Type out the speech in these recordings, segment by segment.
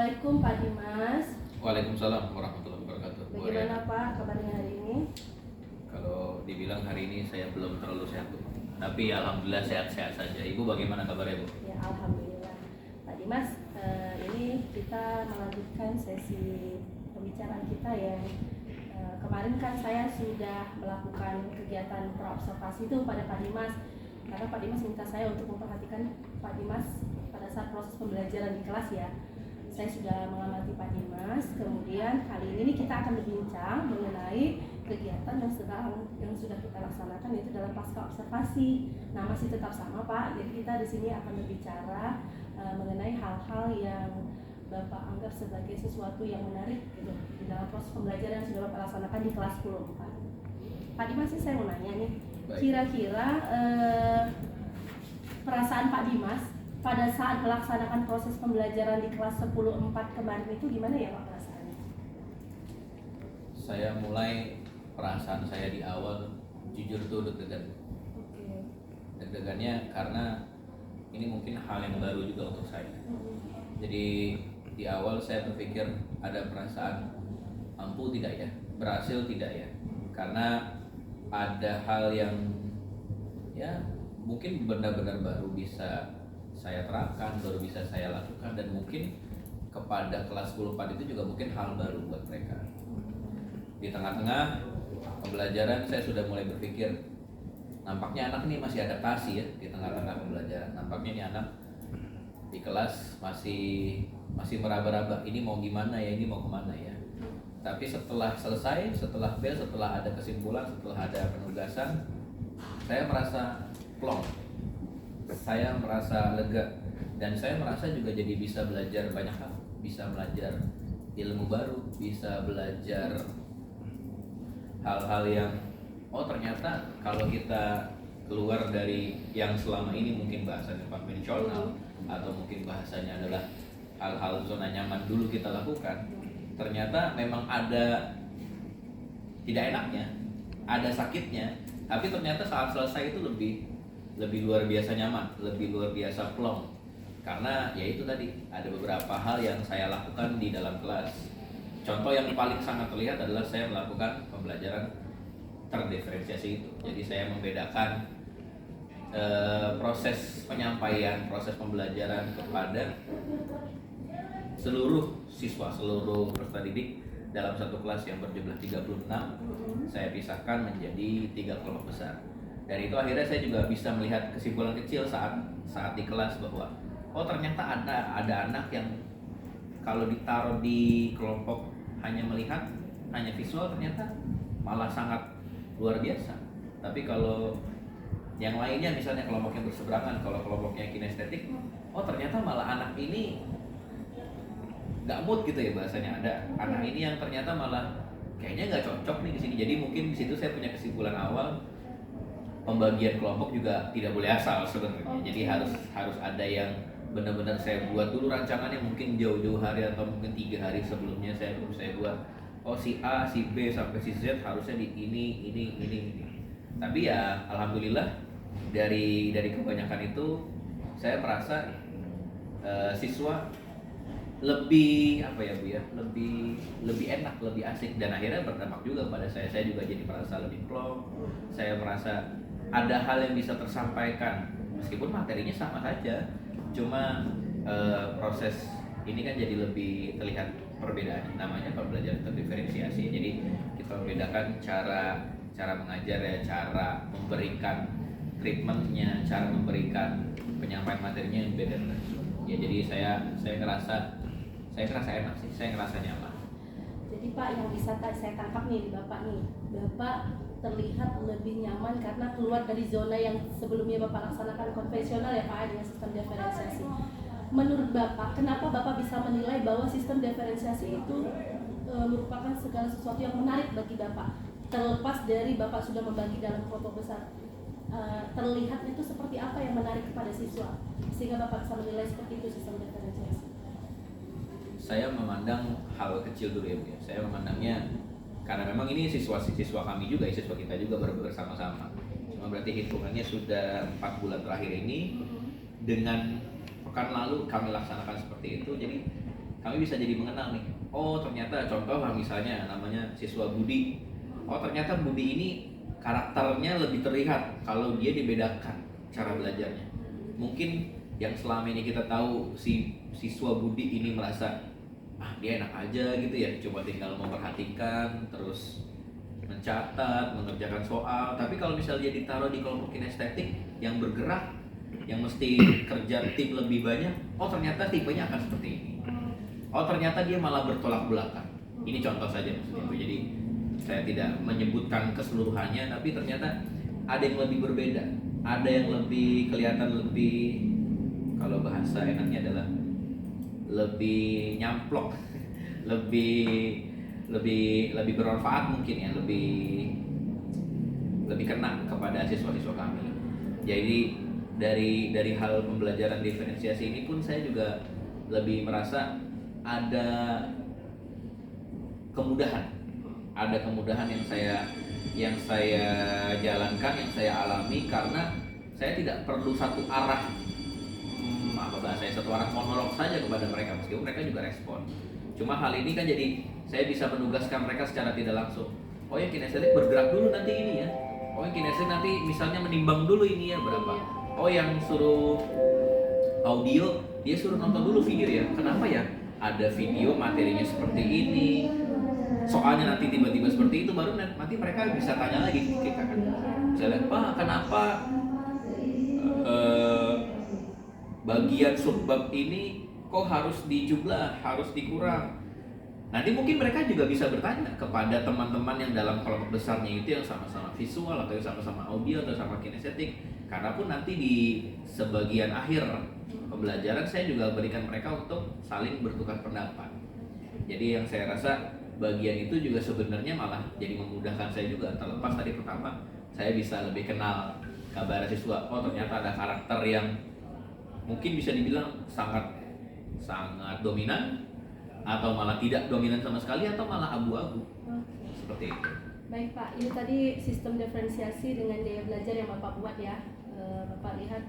Assalamualaikum Pak Dimas. Waalaikumsalam warahmatullahi wabarakatuh. Bagaimana Pak kabarnya hari ini? Kalau dibilang hari ini saya belum terlalu sehat, Bu. Tapi alhamdulillah sehat-sehat saja. Ibu bagaimana kabarnya, Bu? Ya Alhamdulillah. Pak Dimas, ini kita melanjutkan sesi pembicaraan kita yang kemarin kan saya sudah melakukan kegiatan praobservasi itu pada Pak Dimas. Karena Pak Dimas minta saya untuk memperhatikan Pak Dimas pada saat proses pembelajaran di kelas ya. Saya sudah mengamati Pak Dimas. Kemudian kali ini kita akan berbincang mengenai kegiatan yang sudah kita laksanakan, yaitu dalam pasca observasi. Nah, masih tetap sama Pak. Jadi kita di sini akan berbicara mengenai hal-hal yang Bapak anggap sebagai sesuatu yang menarik gitu di dalam proses pembelajaran yang sudah Bapak laksanakan di kelas 10 Pak. Pak Dimas sih saya mau nanya nih, kira-kira perasaan Pak Dimas pada saat melaksanakan proses pembelajaran di kelas 10-4 kemarin itu gimana ya Pak perasaannya? Saya mulai perasaan saya di awal jujur tuh deg-degan. Deg-degannya karena ini mungkin hal yang baru juga untuk saya. Jadi di awal saya berpikir ada perasaan mampu tidak ya, berhasil tidak ya, karena ada hal yang ya mungkin benar-benar baru bisa saya terapkan, baru bisa saya lakukan, dan mungkin kepada kelas 10-4 itu juga mungkin hal baru buat mereka. Di tengah-tengah pembelajaran saya sudah mulai berpikir, nampaknya anak ini masih adaptasi ya di tengah-tengah pembelajaran. Nampaknya ini anak di kelas masih meraba-raba, ini mau gimana ya, ini mau kemana ya. Tapi setelah selesai, setelah bel, setelah ada kesimpulan, setelah ada penugasan, saya merasa plong, saya merasa lega, dan saya merasa juga jadi bisa belajar banyak hal, bisa belajar ilmu baru, bisa belajar hal-hal yang ternyata kalau kita keluar dari yang selama ini mungkin bahasanya konvensional atau mungkin bahasanya adalah hal-hal zona nyaman dulu kita lakukan, ternyata memang ada tidak enaknya, ada sakitnya, tapi ternyata saat selesai itu lebih luar biasa nyaman, lebih luar biasa plong. Karena ya itu tadi, ada beberapa hal yang saya lakukan di dalam kelas. Contoh yang paling sangat terlihat adalah saya melakukan pembelajaran terdiferensiasi itu. Jadi saya membedakan proses penyampaian, proses pembelajaran kepada seluruh siswa, seluruh peserta didik dalam satu kelas yang berjumlah 36. Saya pisahkan menjadi 3 kelompok besar. Dari itu akhirnya saya juga bisa melihat kesimpulan kecil saat di kelas bahwa ternyata ada anak yang kalau ditaruh di kelompok hanya melihat, hanya visual, ternyata malah sangat luar biasa. Tapi kalau yang lainnya, misalnya kelompok yang berseberangan, kalau kelompoknya kinestetik, ternyata malah anak ini nggak mood gitu ya bahasanya. Ada anak ini yang ternyata malah kayaknya nggak cocok nih di sini. Jadi mungkin di situ saya punya kesimpulan awal, pembagian kelompok juga tidak boleh asal sebenarnya. Jadi harus ada yang benar-benar saya buat dulu rancangannya, mungkin jauh-jauh hari atau mungkin 3 hari sebelumnya saya buat. Si A, si B sampai si Z harusnya di ini. Tapi ya alhamdulillah dari kebanyakan itu saya merasa siswa lebih apa ya Bu ya, lebih enak, lebih asik, dan akhirnya berdampak juga pada saya. Saya juga jadi merasa lebih plong. Saya merasa ada hal yang bisa tersampaikan meskipun materinya sama saja, cuma proses ini kan jadi lebih terlihat perbedaan. Namanya pembelajaran terdiferensiasi. Jadi kita membedakan cara mengajar ya, cara memberikan treatmentnya, cara memberikan penyampaian materinya yang beda. Ya jadi saya ngerasa enak sih, saya ngerasa nyaman. Jadi Pak, yang bisa saya tangkap nih di Bapak nih, Bapak terlihat lebih nyaman karena keluar dari zona yang sebelumnya Bapak laksanakan konvensional ya Pak, dengan sistem diferensiasi. Menurut Bapak, kenapa Bapak bisa menilai bahwa sistem diferensiasi itu merupakan segala sesuatu yang menarik bagi Bapak? Terlepas dari Bapak sudah membagi dalam kelompok besar, terlihat itu seperti apa yang menarik kepada siswa sehingga Bapak bisa menilai seperti itu sistem diferensiasi? Saya memandang hal kecil dulu ya Bu ya. Saya memandangnya karena memang ini siswa kami juga, siswa kita juga bersama-sama. Cuma berarti hitungannya sudah 4 bulan terakhir ini, dengan pekan lalu kami laksanakan seperti itu. Jadi kami bisa jadi mengenal nih. Oh ternyata contoh lah misalnya namanya siswa Budi. Oh ternyata Budi ini karakternya lebih terlihat kalau dia dibedakan cara belajarnya. Mungkin yang selama ini kita tahu si siswa Budi ini merasa dia enak aja gitu ya, coba tinggal memperhatikan terus mencatat, mengerjakan soal. Tapi kalau misalnya dia ditaruh di kelompok kinestetik yang bergerak, yang mesti kerja tim lebih banyak, oh ternyata tipenya akan seperti ini. Oh ternyata dia malah bertolak belakang. Ini contoh saja maksudnya. Jadi saya tidak menyebutkan keseluruhannya, tapi ternyata ada yang lebih berbeda, ada yang lebih kelihatan lebih, kalau bahasa enaknya adalah lebih nyamplok, lebih bermanfaat mungkin ya, lebih kena kepada siswa-siswa kami. Jadi dari hal pembelajaran diferensiasi ini pun saya juga lebih merasa ada kemudahan yang saya jalankan, yang saya alami, karena saya tidak perlu satu arah satu arah monolog saja kepada mereka, meskipun mereka juga respon. Cuma hal ini kan jadi saya bisa menugaskan mereka secara tidak langsung. Oh yang kinestetik bergerak dulu nanti ini ya. Oh yang kinestetik nanti misalnya menimbang dulu ini ya berapa. Oh yang suruh audio dia suruh nonton dulu video ya. Kenapa ya? Ada video materinya seperti ini. Soalnya nanti tiba-tiba seperti itu, baru nanti mereka bisa tanya lagi kita kan. Misalnya, Pak kenapa bagian subbab ini kok harus dijumlah, harus dikurang. Nanti mungkin mereka juga bisa bertanya kepada teman-teman yang dalam kelompok besarnya itu, yang sama-sama visual atau yang sama-sama audio atau sama kinestetik. Karena pun nanti di sebagian akhir pembelajaran saya juga berikan mereka untuk saling bertukar pendapat. Jadi yang saya rasa bagian itu juga sebenarnya malah jadi memudahkan saya juga. Terlepas tadi pertama saya bisa lebih kenal kabar siswa. Oh ternyata ada karakter yang mungkin bisa dibilang sangat dominan, atau malah tidak dominan sama sekali, atau malah abu-abu. Seperti itu. Baik Pak, ini tadi sistem diferensiasi dengan daya belajar yang Bapak buat ya. Bapak lihat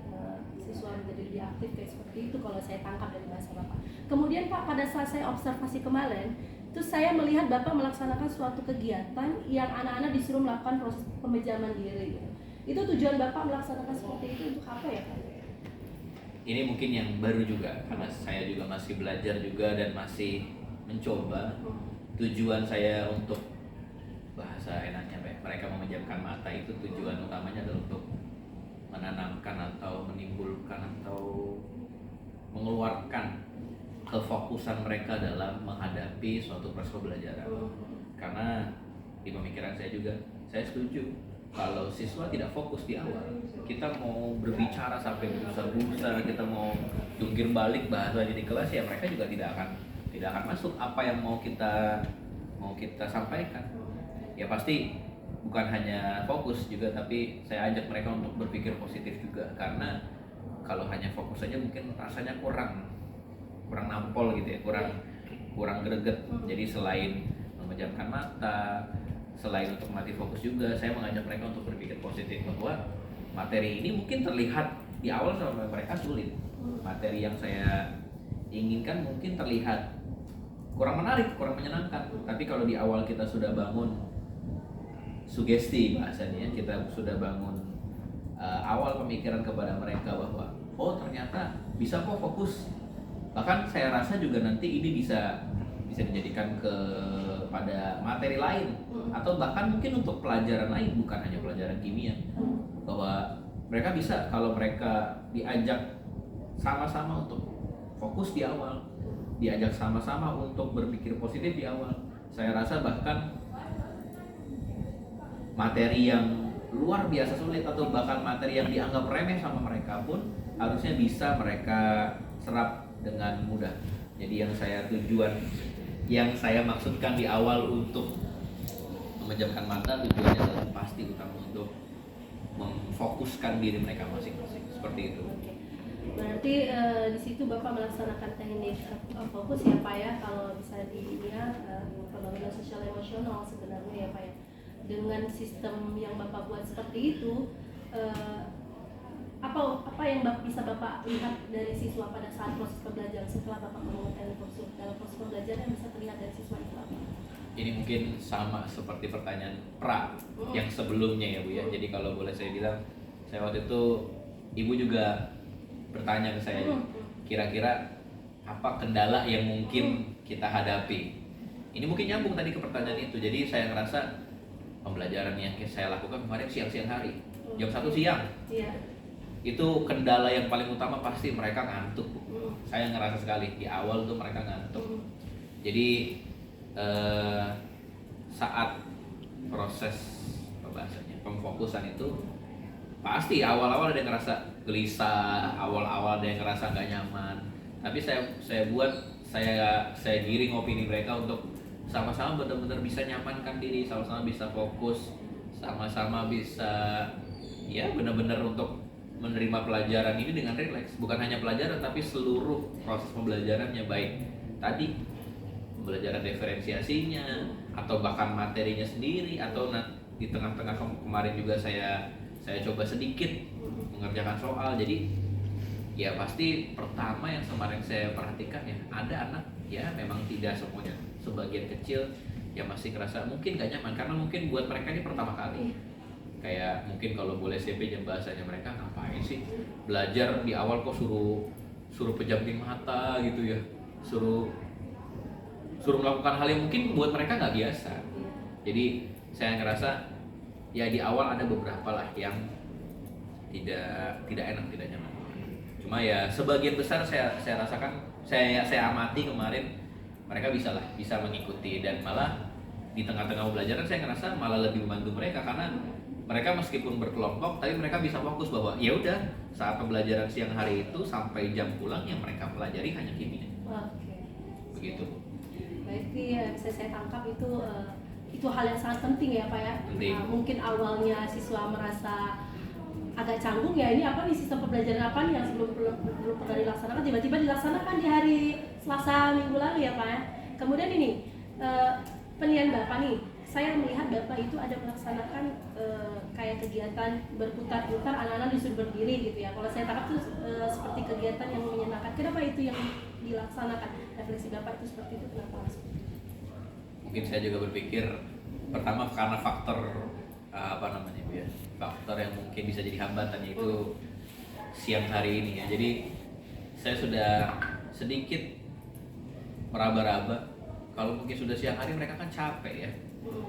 siswa menjadi lebih aktif kayak seperti itu kalau saya tangkap dari bahasa Bapak. Kemudian Pak, pada saat saya observasi kemarin, itu saya melihat Bapak melaksanakan suatu kegiatan yang anak-anak disuruh melakukan proses pemejaman diri. Itu tujuan Bapak melaksanakan seperti itu untuk apa ya Pak? Ini mungkin yang baru juga, karena saya juga masih belajar juga dan masih mencoba. Tujuan saya untuk, bahasa enaknya mereka memejamkan mata, itu tujuan utamanya adalah untuk menanamkan atau menimbulkan atau mengeluarkan kefokusan mereka dalam menghadapi suatu proses pembelajaran. Karena di pemikiran saya juga, saya setuju kalau siswa tidak fokus di awal, kita mau berbicara sampai busa-busa, kita mau jungkir balik bahasanya di kelas, ya mereka juga tidak akan masuk apa yang mau kita sampaikan. Ya pasti bukan hanya fokus juga, tapi saya ajak mereka untuk berpikir positif juga, karena kalau hanya fokus saja mungkin rasanya kurang nampol gitu ya, kurang greget. Jadi selain memejamkan mata, selain untuk melatih fokus juga, saya mengajak mereka untuk berpikir positif, bahwa materi ini mungkin terlihat di awal sama mereka sulit. Materi yang saya inginkan mungkin terlihat kurang menarik, kurang menyenangkan. Tapi kalau di awal kita sudah bangun sugesti bahasanya, kita sudah bangun awal pemikiran kepada mereka bahwa oh ternyata bisa kok fokus. Bahkan saya rasa juga nanti ini bisa dijadikan pada materi lain, atau bahkan mungkin untuk pelajaran lain, bukan hanya pelajaran kimia. Bahwa mereka bisa, kalau mereka diajak sama-sama untuk fokus di awal, diajak sama-sama untuk berpikir positif di awal, saya rasa bahkan materi yang luar biasa sulit atau bahkan materi yang dianggap remeh sama mereka pun harusnya bisa mereka serap dengan mudah. Jadi yang saya maksudkan di awal untuk memejamkan mata, tujuannya adalah pasti utama untuk memfokuskan diri mereka masing-masing, seperti itu. Berarti di situ Bapak melaksanakan teknik fokus ya Pak ya, kalau bisa dilihat pembangunan sosial emosional sebenarnya ya Pak ya. Dengan sistem yang Bapak buat seperti itu, apa yang bisa Bapak lihat dari siswa pada saat proses pembelajaran setelah Bapak menggunakan kursus dalam proses pembelajaran yang bisa terlihat dari siswa itu apa? Ini mungkin sama seperti pertanyaan yang sebelumnya ya Bu ya. Jadi kalau boleh saya bilang, saya waktu itu Ibu juga bertanya ke saya, kira-kira apa kendala yang mungkin kita hadapi. Ini mungkin nyambung tadi ke pertanyaan itu. Jadi saya ngerasa pembelajaran yang saya lakukan kemarin siang-siang hari, jam 1 siang. Iya. Itu kendala yang paling utama pasti mereka ngantuk. Saya ngerasa sekali di awal tuh mereka ngantuk. Jadi saat proses pemfokusan itu pasti awal-awal ada yang ngerasa gelisah, awal-awal ada yang ngerasa nggak nyaman. Tapi saya giring opini mereka untuk sama-sama benar-benar bisa nyamankan diri, sama-sama bisa fokus, sama-sama bisa ya benar-benar untuk menerima pelajaran ini dengan rileks. Bukan hanya pelajaran tapi seluruh proses pembelajarannya, baik tadi pembelajaran diferensiasinya atau bahkan materinya sendiri, atau di tengah-tengah kemarin juga saya coba sedikit mengerjakan soal. Jadi ya pasti pertama yang kemarin saya perhatikan ya, ada anak ya memang tidak semuanya, sebagian kecil yang masih ngerasa mungkin gak nyaman karena mungkin buat mereka ini pertama kali. Kayak mungkin kalau boleh saya pinjam bahasanya, mereka ngapain sih belajar di awal kok suruh pejamkan mata gitu ya, suruh melakukan hal yang mungkin buat mereka nggak biasa. Jadi saya ngerasa ya di awal ada beberapa lah yang tidak enak, tidak nyaman. Cuma ya sebagian besar saya rasakan, saya amati kemarin mereka bisa mengikuti, dan malah di tengah-tengah pembelajaran saya ngerasa malah lebih membantu mereka karena mereka meskipun berkelompok tapi mereka bisa fokus bahwa ya udah saat pembelajaran siang hari itu sampai jam pulang yang mereka pelajari hanya kimia. Oke. Begitu. Berarti ya, bisa saya tangkap itu hal yang sangat penting ya Pak ya. Mungkin awalnya siswa merasa agak canggung ya, ini apa nih sistem pembelajaran apa nih yang belum pernah dilaksanakan, tiba-tiba dilaksanakan di hari Selasa minggu lalu ya Pak ya. Kemudian ini penilaian Bapak nih, saya melihat Bapak itu ada melaksanakan kayak kegiatan berputar-putar, anak-anak disuruh berdiri gitu ya. Kalau saya tangkap itu seperti kegiatan yang menyenangkan. Kenapa itu yang dilaksanakan? Refleksi Bapak itu seperti itu, kenapa harus? Mungkin saya juga berpikir pertama karena faktor faktor yang mungkin bisa jadi hambatan, yaitu siang hari ini ya. Jadi saya sudah sedikit meraba-raba kalau mungkin sudah siang hari mereka kan capek ya.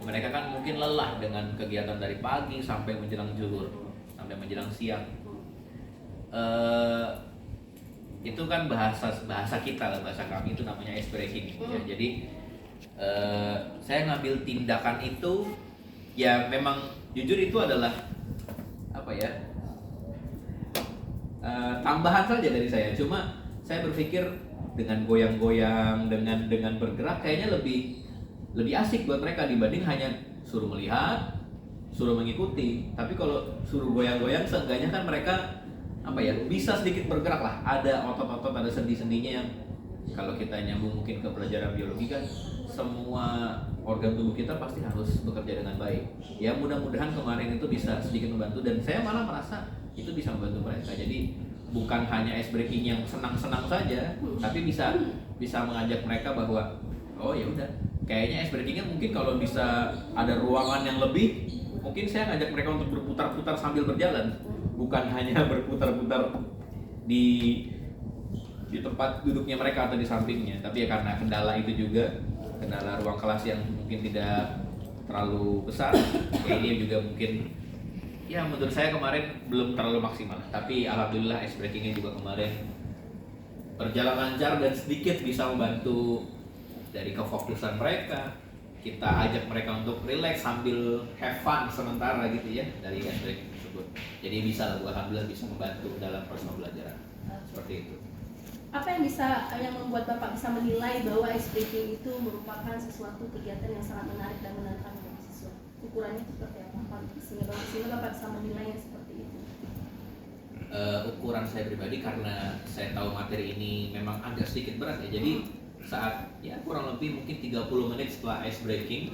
Mereka kan mungkin lelah dengan kegiatan dari pagi sampai menjelang zuhur, sampai menjelang siang. Itu kan bahasa kita lah, bahasa kami itu namanya ice breaking ya. Jadi saya ngambil tindakan itu ya, memang jujur itu adalah tambahan saja dari saya. Cuma saya berpikir dengan goyang-goyang, dengan bergerak kayaknya lebih asik buat mereka dibanding hanya suruh melihat, suruh mengikuti. Tapi kalau suruh goyang-goyang seenggaknya kan mereka bisa sedikit bergerak lah. Ada otot-otot, ada sendi-sendinya yang kalau kita nyambung mungkin ke pelajaran biologi kan, semua organ tubuh kita pasti harus bekerja dengan baik. Ya mudah-mudahan kemarin itu bisa sedikit membantu, dan saya malah merasa itu bisa membantu mereka. Jadi bukan hanya ice breaking yang senang-senang saja, tapi bisa mengajak mereka bahwa oh ya udah, kayaknya ice breakingnya mungkin kalau bisa ada ruangan yang lebih, mungkin saya ngajak mereka untuk berputar-putar sambil berjalan, bukan hanya berputar-putar di tempat duduknya mereka atau di sampingnya. Tapi ya karena kendala itu juga, kendala ruang kelas yang mungkin tidak terlalu besar, ya ini juga mungkin ya menurut saya kemarin belum terlalu maksimal. Tapi alhamdulillah ice breakingnya juga kemarin berjalan lancar dan sedikit bisa membantu dari kefokusan mereka. Kita ajak mereka untuk relax sambil have fun sementara gitu ya dari ice breaking tersebut. Jadi bisa lah, alhamdulillah bisa membantu dalam proses pembelajaran. Seperti itu. Apa yang membuat Bapak bisa menilai bahwa ice breaking itu merupakan sesuatu kegiatan yang sangat menarik dan menantang bagi siswa? Ukurannya seperti apa? Sehingga Bapak bisa menilainya seperti itu. Ukuran saya pribadi, karena saya tahu materi ini memang agak sedikit berat ya. Jadi saat ya kurang lebih mungkin 30 menit setelah ice breaking,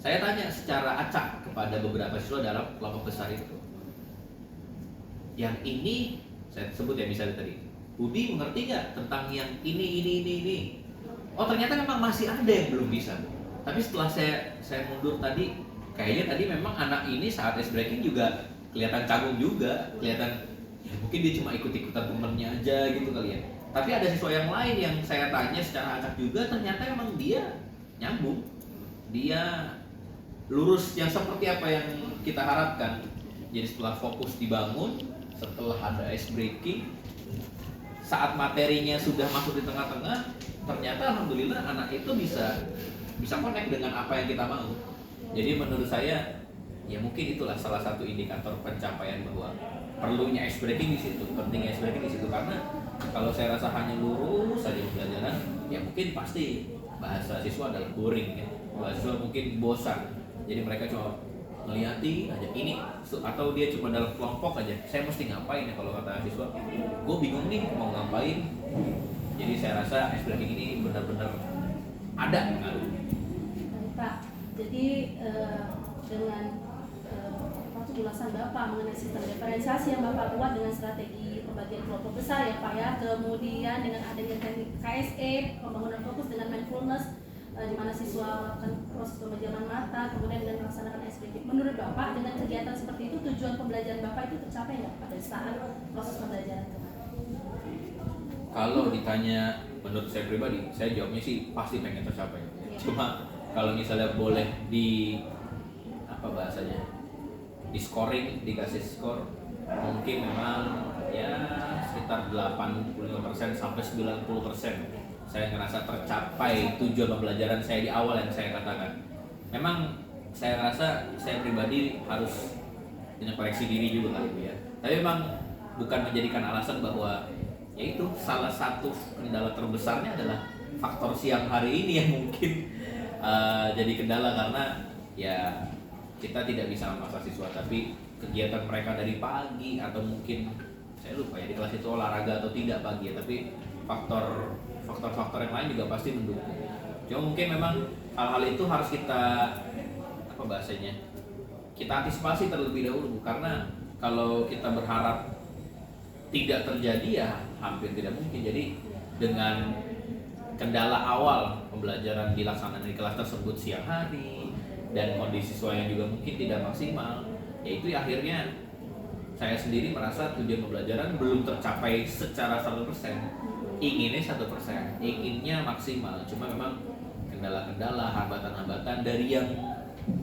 saya tanya secara acak kepada beberapa siswa dalam kelompok besar itu, yang ini saya sebut ya misalnya tadi, Budi mengerti nggak tentang yang ini. Oh ternyata memang masih ada yang belum bisa. Tapi setelah saya mundur tadi, kayaknya tadi memang anak ini saat ice breaking juga kelihatan canggung juga, kelihatan ya mungkin dia cuma ikut-ikutan temennya aja gitu kali ya. Tapi ada siswa yang lain yang saya tanya secara acak juga, ternyata memang dia nyambung, dia lurus yang seperti apa yang kita harapkan. Jadi setelah fokus dibangun, setelah ada ice breaking, saat materinya sudah masuk di tengah-tengah, ternyata alhamdulillah anak itu bisa connect dengan apa yang kita mau. Jadi menurut saya ya mungkin itulah salah satu indikator pencapaian bahwa perlunya ice breaking di situ, pentingnya ice breaking di situ. Karena kalau saya rasa hanya lurus saja pembelajaran, ya mungkin pasti bahasa siswa adalah boring ya. Bahasa siswa mungkin bosan. Jadi mereka cuma ngeliatin aja ini, atau dia cuma dalam kelompok aja. Saya mesti ngapain ya kalau kata siswa? Gue bingung nih mau ngapain. Jadi saya rasa ice breaking ini benar-benar ada pengaruh. Pak, jadi dengan ulasan Bapak mengenai sistem diferensiasi yang Bapak buat dengan strategi pembagian kelompok besar ya Pak ya, kemudian dengan adanya teknik KSE, pembangunan fokus dengan mindfulness, di mana siswa melakukan proses pemajaman mata, kemudian dengan melaksanakan SPP. Menurut Bapak dengan kegiatan seperti itu tujuan pembelajaran Bapak itu tercapai nggak pada saat proses pembelajaran kemarin? Kalau ditanya menurut saya pribadi, saya jawabnya sih pasti pengen tercapai. Ya. Cuma kalau misalnya boleh di apa bahasanya, di scoring, dikasih skor, mungkin memang ya sekitar 85% sampai 90% saya ngerasa tercapai tujuan pembelajaran saya di awal yang saya katakan. Memang saya rasa saya pribadi harus punya koreksi diri juga kali ya. Tapi memang bukan menjadikan alasan bahwa ya itu salah satu kendala terbesarnya adalah faktor siang hari ini yang mungkin jadi kendala, karena ya kita tidak bisa memaksa siswa, tapi kegiatan mereka dari pagi atau mungkin saya lupa ya di kelas itu olahraga atau tidak pagi ya, tapi faktor-faktor yang lain juga pasti mendukung. Cuma mungkin memang hal-hal itu harus kita apa bahasanya, kita antisipasi terlebih dahulu, karena kalau kita berharap tidak terjadi ya hampir tidak mungkin. Jadi dengan kendala awal pembelajaran dilaksanakan di kelas tersebut siang hari dan kondisi siswa yang juga mungkin tidak maksimal, yaitu akhirnya saya sendiri merasa tujuan pembelajaran belum tercapai secara 100%. Inginnya 1%, inginnya maksimal, cuma memang kendala-kendala, hambatan-hambatan dari yang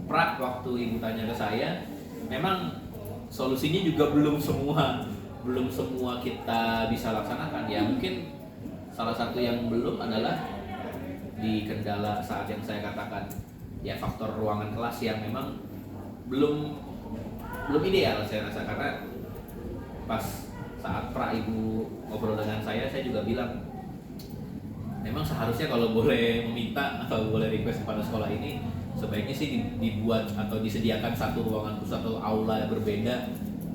waktu ibu tanya ke saya, memang solusinya juga belum semua kita bisa laksanakan. Ya mungkin salah satu yang belum adalah di kendala saat yang saya katakan, ya faktor ruangan kelas yang memang belum ideal saya rasa. Karena pas saat ibu ngobrol dengan saya juga bilang memang seharusnya kalau boleh meminta atau boleh request kepada sekolah ini, sebaiknya sih dibuat atau disediakan satu ruangan khusus atau aula yang berbeda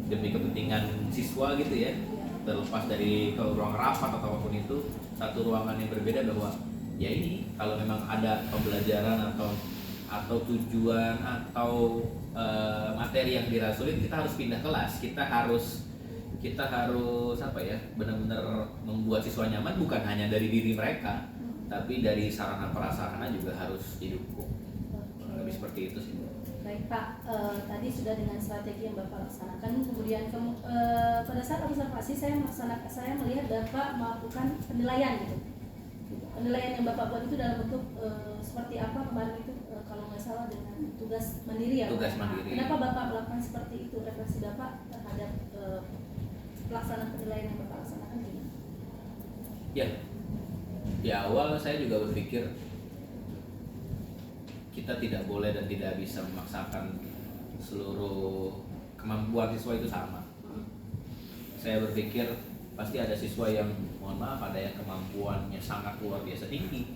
demi kepentingan siswa gitu ya, terlepas dari ke ruang rapat atau apapun itu, satu ruangan yang berbeda, bahwa ya ini kalau memang ada pembelajaran atau tujuan atau materi yang dirasa sulit, kita harus pindah kelas, kita harus apa ya, benar-benar membuat siswa nyaman, bukan hanya dari diri mereka, tapi dari sarana prasarana juga harus didukung. Lebih seperti itu sih. Baik Pak, tadi sudah dengan strategi yang Bapak laksanakan, kemudian pada saat observasi saya melihat Bapak melakukan penilaian gitu. Penilaian yang Bapak buat itu dalam bentuk seperti apa kemarin itu, kalau nggak salah dengan tugas mandiri ya. Tugas mandiri. Kenapa Bapak melakukan seperti itu? Refleksi Bapak terhadap pelaksanaan penilaian yang Bapak laksanakan gimana? Ya, di awal saya juga berpikir kita tidak boleh dan tidak bisa memaksakan seluruh kemampuan siswa itu sama. Saya berpikir pasti ada siswa yang, mohon maaf, ada yang kemampuannya sangat luar biasa tinggi,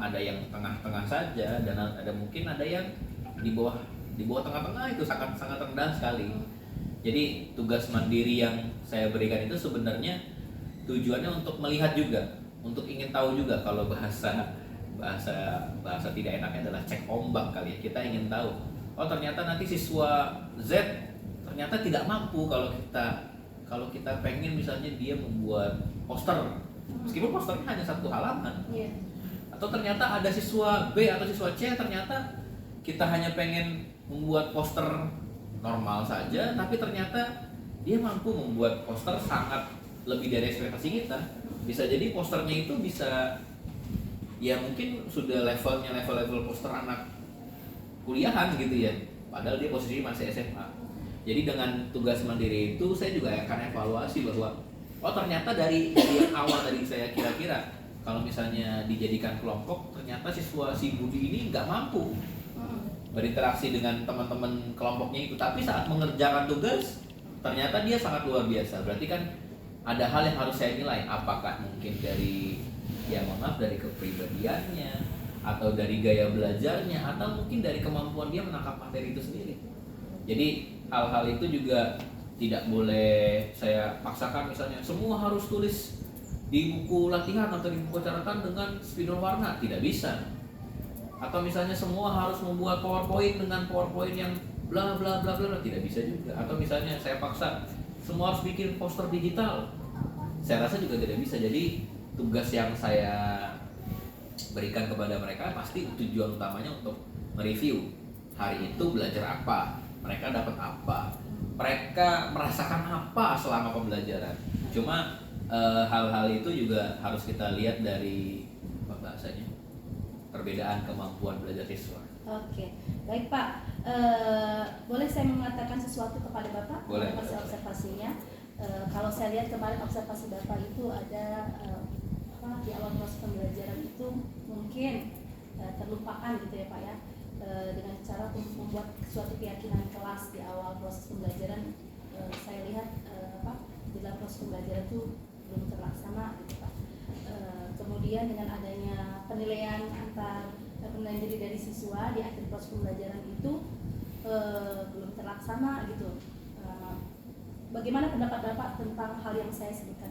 ada yang tengah-tengah saja, dan mungkin ada yang di bawah tengah-tengah itu sangat rendah sekali. Jadi tugas mandiri yang saya berikan itu sebenarnya tujuannya untuk melihat juga, untuk ingin tahu juga. Kalau bahasa tidak enaknya adalah cek ombak kali ya. Kita ingin tahu, oh ternyata nanti siswa Z ternyata tidak mampu kalau kita pengen misalnya dia membuat poster, meskipun posternya hanya satu halaman, atau ternyata ada siswa B atau siswa C, ternyata kita hanya pengen membuat poster normal saja, tapi ternyata dia mampu membuat poster sangat lebih dari ekspektasi kita. Bisa jadi posternya itu bisa, ya mungkin sudah level poster anak kuliahan gitu ya, padahal dia posisinya masih SMA. Jadi dengan tugas mandiri itu saya juga akan evaluasi bahwa oh ternyata dari yang awal tadi saya kira-kira kalau misalnya dijadikan kelompok, ternyata siswa si Budi ini nggak mampu berinteraksi dengan teman-teman kelompoknya itu, tapi saat mengerjakan tugas ternyata dia sangat luar biasa. Berarti kan ada hal yang harus saya nilai, apakah mungkin dari dari kepribadiannya, atau dari gaya belajarnya, atau mungkin dari kemampuan dia menangkap materi itu sendiri. Jadi hal-hal itu juga tidak boleh saya paksakan, misalnya semua harus tulis di buku latihan atau di buku catatan dengan spidol warna, tidak bisa. Atau misalnya semua harus membuat PowerPoint dengan PowerPoint yang bla bla bla bla, tidak bisa juga. Atau misalnya saya paksa semua harus bikin poster digital, saya rasa juga tidak bisa. Jadi tugas yang saya berikan kepada mereka pasti tujuan utamanya untuk mereview hari itu belajar apa, mereka dapat apa, mereka merasakan apa selama pembelajaran. Cuma hal-hal itu juga harus kita lihat dari apa bahasanya, perbedaan kemampuan belajar siswa. Oke, baik Pak. Boleh saya mengatakan sesuatu kepada Bapak? Boleh. Observasinya. Kalau saya lihat kemarin observasi Bapak itu ada di awal proses pembelajaran itu mungkin terlupakan gitu ya Pak ya, dengan cara membuat suatu keyakinan kelas di awal proses pembelajaran. Saya lihat dalam proses pembelajaran itu belum terlaksana gitu Pak. Kemudian dengan adanya penilaian penilaian diri dari siswa di akhir proses pembelajaran itu belum terlaksana gitu. Bagaimana pendapat Bapak tentang hal yang saya sebutkan?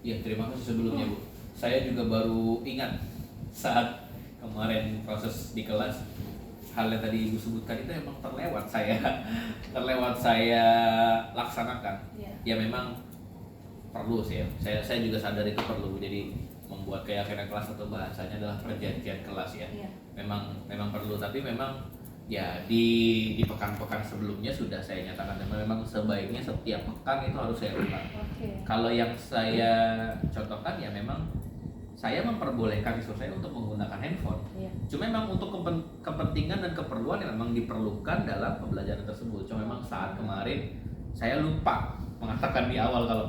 Ya, terima kasih sebelumnya Bu. Saya juga baru ingat saat kemarin proses di kelas, hal yang tadi Ibu sebutkan itu emang terlewat saya laksanakan. Ya memang perlu sih ya. Saya juga sadar itu perlu. Jadi membuat keyakinan kelas atau bahasanya adalah perjanjian kelas ya. Memang perlu, tapi memang ya di pekan-pekan sebelumnya sudah saya nyatakan memang sebaiknya setiap pekan itu harus saya ulang. Kalau yang saya contohkan ya memang saya memperbolehkan siswa saya untuk menggunakan handphone. Cuma memang untuk kepentingan dan keperluan yang memang diperlukan dalam pembelajaran tersebut. Cuma memang saat kemarin saya lupa mengatakan di awal kalau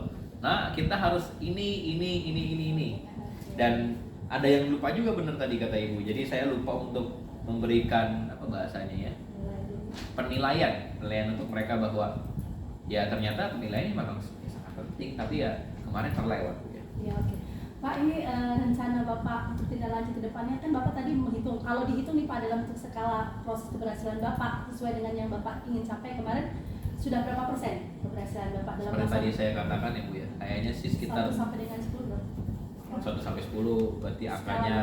kita harus ini. Dan ada yang lupa juga, benar tadi kata Ibu. Jadi saya lupa untuk memberikan apa bahasanya ya, penilaian untuk mereka bahwa ya ternyata penilaiannya memang sangat penting, tapi ya kemarin terlewat ya. Oke. Pak, ini rencana Bapak untuk tindak lanjut ke depannya, kan Bapak tadi menghitung, kalau dihitung nih Pak dalam skala proses keberhasilan Bapak sesuai dengan yang Bapak ingin capai kemarin, sudah berapa persen keberhasilan Bapak dalam seperti tadi saya katakan ya Bu ya, kayaknya sih sekitar 1 sampai dengan 10 berapa? 1 sampai 10 berarti angkanya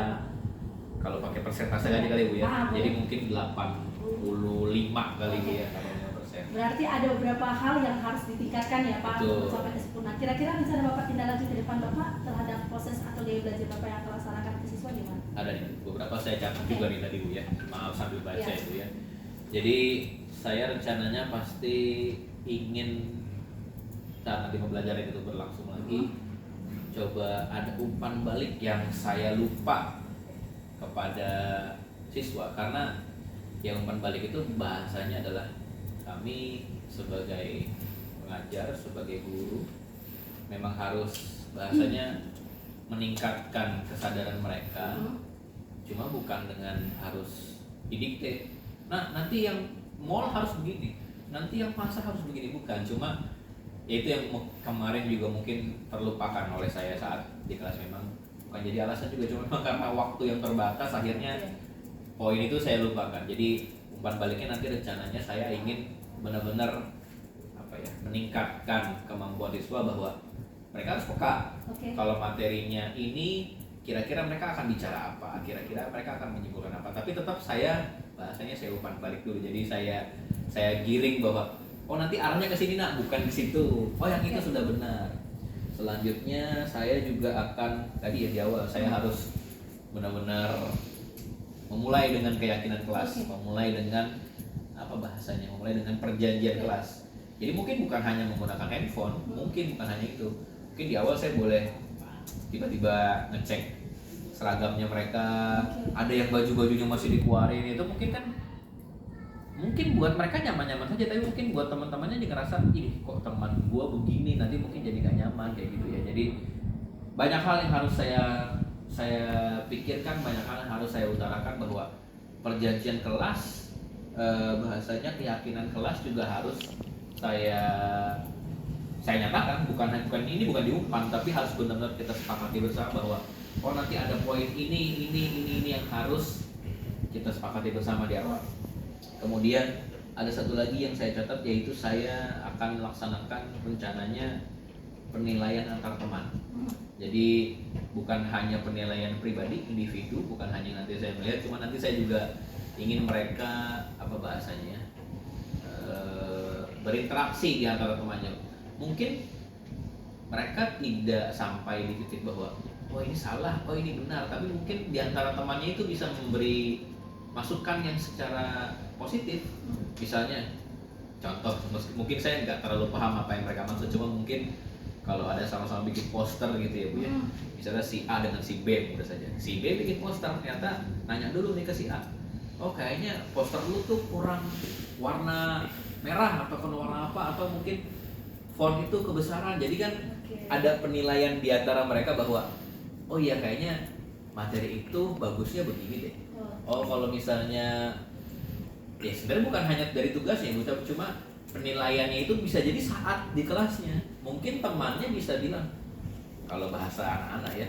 kalau pakai persentase aja kali Bu ya, jadi mungkin 85 kali ya kalau 5%. Berarti ada beberapa hal yang harus ditingkatkan ya Pak untuk sampai ke sempurna. Kira-kira rencana Bapak tindak lanjut ke depan Bapak terhadap proses atau gaya belajar Bapak yang akan laksanakan ke siswa gimana? Ada nih, beberapa saya catat juga nih tadi Bu ya, maaf sambil baca itu ya. Jadi saya rencananya pasti ingin saat nanti pembelajaran itu berlangsung lagi, coba ada umpan balik yang saya lupa kepada siswa, karena yang umpan balik itu bahasanya adalah kami sebagai pengajar, sebagai guru memang harus bahasanya meningkatkan kesadaran mereka, cuma bukan dengan harus didikte. Nanti yang mall harus begini, nanti yang pasar harus begini, bukan. Cuma ya itu yang kemarin juga mungkin terlupakan oleh saya saat di kelas. Memang bukan jadi alasan juga, cuma memang karena waktu yang terbatas akhirnya poin itu saya lupakan. Jadi umpan baliknya nanti rencananya saya ingin benar-benar meningkatkan kemampuan siswa bahwa mereka harus peka. Kalau materinya ini kira-kira mereka akan bicara apa, kira-kira mereka akan menyimpulkan apa, tapi tetap saya bahasanya saya umpan balik dulu. Jadi saya giring bahwa oh nanti arahnya ke sini nak, bukan ke situ. Oh yang itu sudah benar. Selanjutnya saya juga akan tadi ya di awal saya harus benar-benar memulai dengan keyakinan kelas, memulai dengan apa bahasanya, memulai dengan perjanjian kelas. Jadi mungkin bukan hanya menggunakan handphone, mungkin bukan hanya itu. Mungkin di awal saya boleh tiba-tiba ngecek seragamnya mereka, ada yang baju-bajunya masih dikeluarin, itu mungkin kan mungkin buat mereka nyaman-nyaman saja, tapi mungkin buat teman-temannya juga ngerasa ih kok teman gua begini, nanti mungkin jadi gak nyaman kayak gitu ya. Jadi banyak hal yang harus saya pikirkan, banyak hal yang harus saya utarakan, bahwa perjanjian kelas, bahasanya keyakinan kelas juga harus saya nyatakan, bukan ini bukan diumpan, tapi harus benar-benar kita sepakati bersama bahwa oh nanti ada poin ini yang harus kita sepakati bersama di awal. Kemudian ada satu lagi yang saya catat, yaitu saya akan melaksanakan rencananya penilaian antar teman. Jadi bukan hanya penilaian pribadi individu, bukan hanya nanti saya melihat, cuma nanti saya juga ingin mereka apa bahasanya berinteraksi di antara temannya. Mungkin mereka tidak sampai di titik bahwa oh ini salah, oh ini benar, tapi mungkin di antara temannya itu bisa memberi masukan yang secara positif. Misalnya contoh, mungkin saya nggak terlalu paham apa yang mereka maksud, cuma mungkin kalau ada sama-sama bikin poster gitu ya Bu ya, misalnya si A dengan si B, mudah saja si B bikin poster, ternyata nanya dulu nih ke si A, oh kayaknya poster lu tuh kurang warna merah atau warna apa, atau mungkin font itu kebesaran. Jadi kan ada penilaian di antara mereka bahwa oh iya kayaknya materi itu bagusnya begini deh. Oh kalau misalnya ya sebenarnya bukan hanya dari tugasnya Bu, tapi cuma penilaiannya itu bisa jadi saat di kelasnya. Mungkin temannya bisa bilang, kalau bahasa anak-anak ya,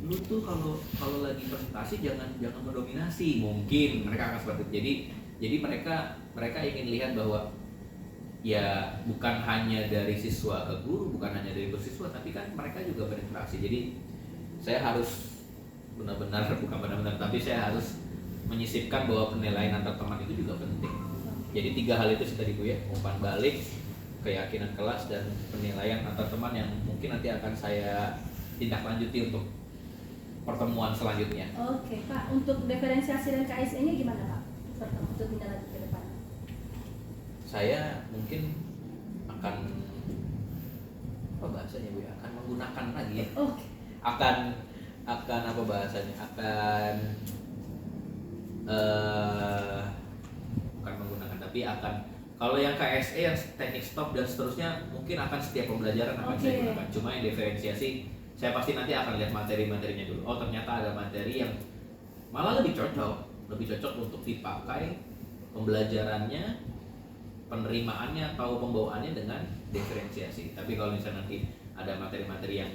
lu tuh kalau lagi presentasi jangan mendominasi. Mungkin mereka akan seperti itu. Jadi mereka ingin lihat bahwa ya bukan hanya dari siswa ke guru, bukan hanya dari siswa, tapi kan mereka juga berinteraksi. Jadi saya harus tapi saya harus menyisipkan bahwa penilaian antar teman itu juga penting. Jadi 3 hal itu tadi Bu ya, umpan balik, keyakinan kelas, dan penilaian antar teman yang mungkin nanti akan saya tindak lanjuti untuk pertemuan selanjutnya. Oke Pak, untuk diferensiasi dan KSE-nya gimana Pak? Untuk tindak lanjut ke depan? Saya mungkin akan apa bahasanya Bu ya, akan menggunakan lagi ya. Akan apa bahasanya, bukan menggunakan, tapi akan, kalau yang KSE yang teknik stop dan seterusnya mungkin akan setiap pembelajaran akan saya gunakan. Cuma yang diferensiasi saya pasti nanti akan lihat materi-materinya dulu. Oh ternyata ada materi yang malah lebih cocok untuk dipakai pembelajarannya, penerimaannya atau pembawaannya dengan diferensiasi. Tapi kalau misalnya nanti ada materi-materi yang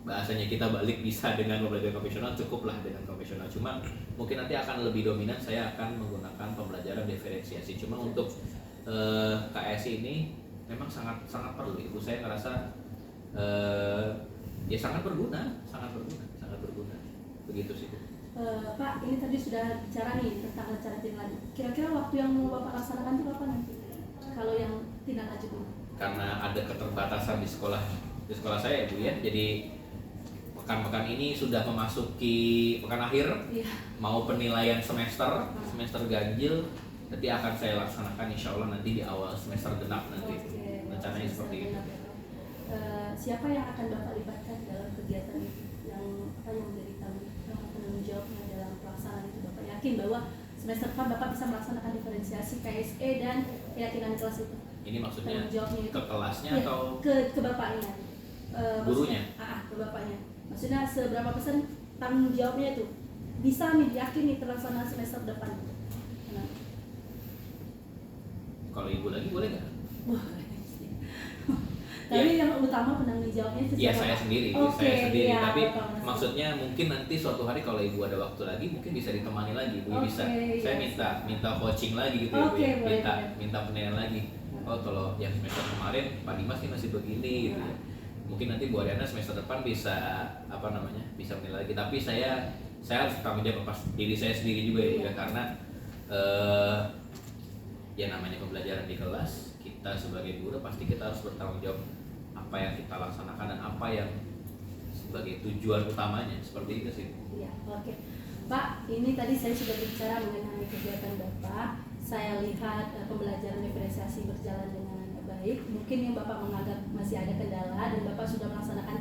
bahasanya kita balik bisa dengan pembelajaran konvensional, cukuplah dengan konvensional. Cuma mungkin nanti akan lebih dominan saya akan menggunakan pembelajaran diferensiasi. Cuma untuk KSI ini memang sangat perlu Ibu. Saya ngerasa ya sangat berguna. Begitu sih Bu. Pak, ini tadi sudah bicara nih tentang rencana tindak lanjut. Kira-kira waktu yang mau Bapak laksanakan itu kapan nanti? Kalau yang tindak lanjut ini? Karena ada keterbatasan di sekolah saya ya Bu ya. Jadi pekan-pekan ini sudah memasuki pekan akhir, mau penilaian semester ganjil, nanti akan saya laksanakan insya Allah nanti di awal semester genap nanti. Rencananya seperti itu. Siapa yang akan Bapak libatkan dalam kegiatan itu? Yang menjadi tanggung jawabnya dalam pelaksanaan itu? Bapak yakin bahwa semester depan Bapak bisa melaksanakan diferensiasi KSE dan keyakinan kelas itu? Ini maksudnya ke kelasnya ya, atau ke bapaknya? Gurunya? Ke bapaknya. Maksudnya seberapa persen tanggung jawabnya itu bisa nih yakin nih terlaksana semester depan? Kalau Ibu lagi boleh nggak? Tapi yang utama penanggung jawabnya itu saya sendiri. Ya, tapi maksudnya mungkin nanti suatu hari kalau Ibu ada waktu lagi mungkin bisa ditemani lagi Bu. Bisa saya minta coaching lagi gitu ya Bu. Minta penilaian lagi. Oh kalau yang semester kemarin Pak Dimas ini masih begini gitu ya. Mungkin nanti Bu Ariana semester depan bisa bisa menilai lagi. Tapi saya harus tanggung jawab pas diri saya sendiri juga ya, karena ya namanya pembelajaran di kelas, kita sebagai guru pasti kita harus bertanggung jawab apa yang kita laksanakan dan apa yang sebagai tujuan utamanya, seperti itu sih. Iya, oke. Pak, ini tadi saya sudah bicara mengenai kegiatan Bapak. Saya lihat pembelajaran diferensiasi berjalan dengan baik. Mungkin yang Bapak menganggap masih ada kendala dan Bapak sudah melaksanakan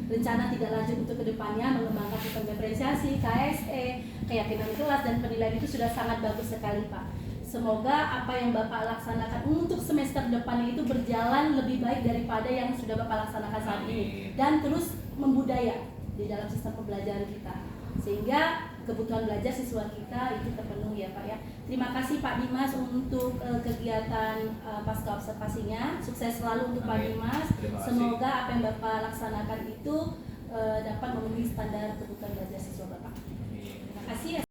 rencana tidak lanjut untuk kedepannya mengembangkan sistem diferensiasi, KSE, keyakinan kelas dan penilaian itu sudah sangat bagus sekali, Pak. Semoga apa yang Bapak laksanakan untuk semester depan itu berjalan lebih baik daripada yang sudah Bapak laksanakan saat ini dan terus membudaya di dalam sistem pembelajaran kita sehingga kebutuhan belajar siswa kita itu terpenuhi ya Pak ya. Terima kasih Pak Dimas untuk kegiatan pasca observasinya. Sukses selalu untuk Pak Dimas. Semoga apa yang Bapak laksanakan itu dapat memenuhi standar kebutuhan belajar siswa Bapak. Terima kasih.